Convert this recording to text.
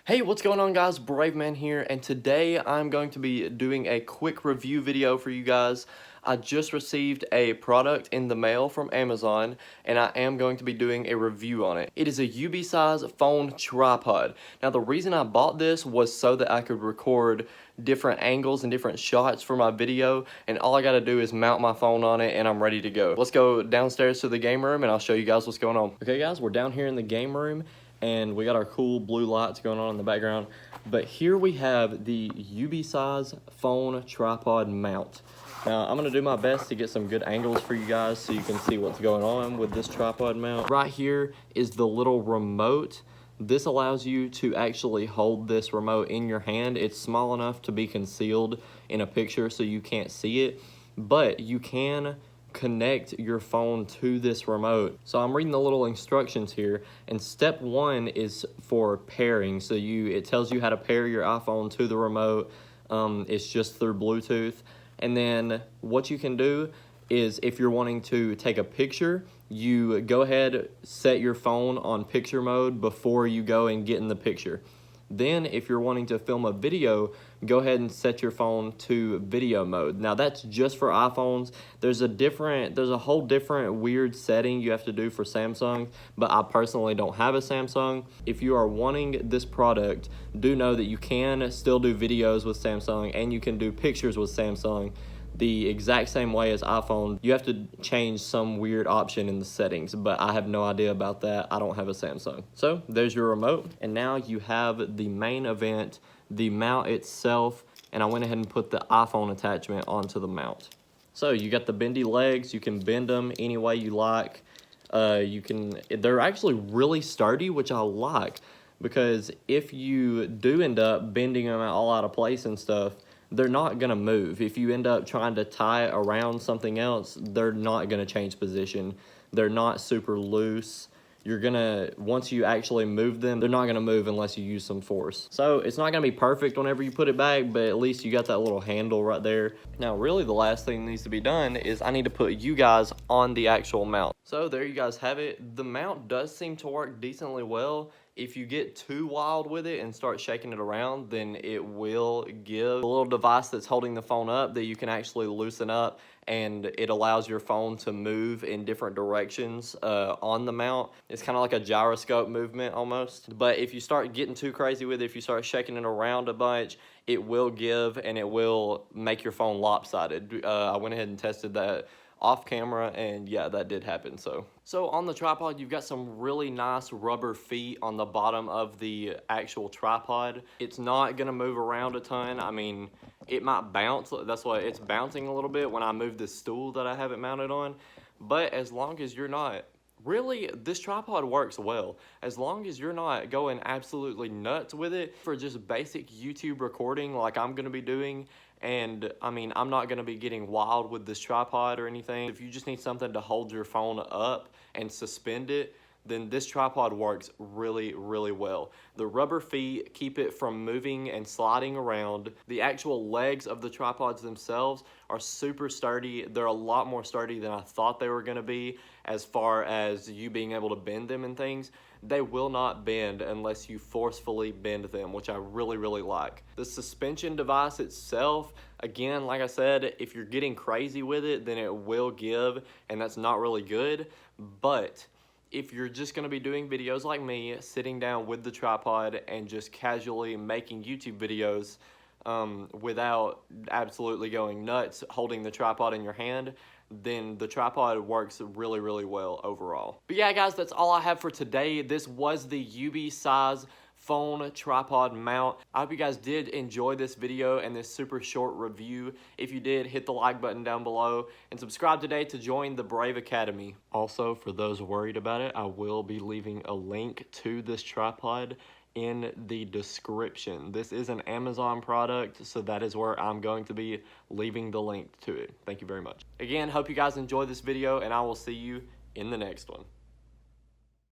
Hey, what's going on guys? Brave Man here, and today I'm going to be doing a quick review video for you guys. I just received a product in the mail from Amazon, and I am going to be doing a review on it. It is a Ubeesize phone tripod. Now the reason I bought this was so that I could record different angles and different shots for my video, and all I gotta do is mount my phone on it and I'm ready to go. Let's go downstairs to the game room and I'll show you guys what's going on. Okay guys, we're down here in the game room and we got our cool blue lights going on in the background. But here we have the Ubeesize phone tripod mount. Now, I'm gonna do my best to get some good angles for you guys so you can see what's going on with this tripod mount. Right here is the little remote. This allows you to actually hold this remote in your hand. It's small enough to be concealed in a picture so you can't see it, but you can connect your phone to this remote. So I'm reading the little instructions here, and step one is for pairing. So it tells you how to pair your iPhone to the remote. It's just through Bluetooth. And then what you can do is, if you're wanting to take a picture, you go ahead, set your phone on picture mode before you go and get in the picture. Then if you're wanting to film a video, go ahead and set your phone to video mode. Now that's just for iPhones. There's a whole different weird setting you have to do for Samsung, but I personally don't have a Samsung. If you are wanting this product, do know that you can still do videos with Samsung and you can do pictures with Samsung the exact same way as iPhone. You have to change some weird option in the settings, but I have no idea about that. I don't have a Samsung. So there's your remote, and now you have the main event, the mount itself, and I went ahead and put the iPhone attachment onto the mount. So you got the bendy legs. You can bend them any way you like. They're actually really sturdy, which I like, because if you do end up bending them all out of place and stuff, they're not gonna move. If you end up trying to tie it around something else, they're not gonna change position. They're not super loose. Once you actually move them, they're not gonna move unless you use some force. So it's not gonna be perfect whenever you put it back, but at least you got that little handle right there. Now really the last thing that needs to be done is I need to put you guys on the actual mount. So there you guys have it. The mount does seem to work decently well. If you get too wild with it and start shaking it around, then it will give a little device that's holding the phone up that you can actually loosen up, and it allows your phone to move in different directions on the mount. It's kind of like a gyroscope movement almost. But if you start getting too crazy with it, if you start shaking it around a bunch, it will give and it will make your phone lopsided. I went ahead and tested that off camera, and yeah, that did happen. So on the tripod, you've got some really nice rubber feet on the bottom of the actual tripod. It's not gonna move around a ton. I mean, it might bounce. That's why it's bouncing a little bit when I move this stool that I have it mounted on. But as long as you're not, really, this tripod works well. As long as you're not going absolutely nuts with it for just basic YouTube recording like I'm gonna be doing, and I mean, I'm not gonna be getting wild with this tripod or anything. If you just need something to hold your phone up and suspend it, then this tripod works really, really well. The rubber feet keep it from moving and sliding around. The actual legs of the tripods themselves are super sturdy. They're a lot more sturdy than I thought they were gonna be as far as you being able to bend them and things. They will not bend unless you forcefully bend them, which I really, really like. The suspension device itself, again, like I said, if you're getting crazy with it, then it will give, and that's not really good. But if you're just gonna be doing videos like me, sitting down with the tripod and just casually making YouTube videos without absolutely going nuts holding the tripod in your hand, then the tripod works really, really well overall. But yeah, guys, that's all I have for today. This was the Ubeesize phone tripod mount. I hope you guys did enjoy this video and this super short review. If you did, hit the like button down below and subscribe today to join the Brave Academy. Also, for those worried about it, I will be leaving a link to this tripod in the description. This is an Amazon product, so that is where I'm going to be leaving the link to it. Thank you very much. Again, hope you guys enjoyed this video, and I will see you in the next one.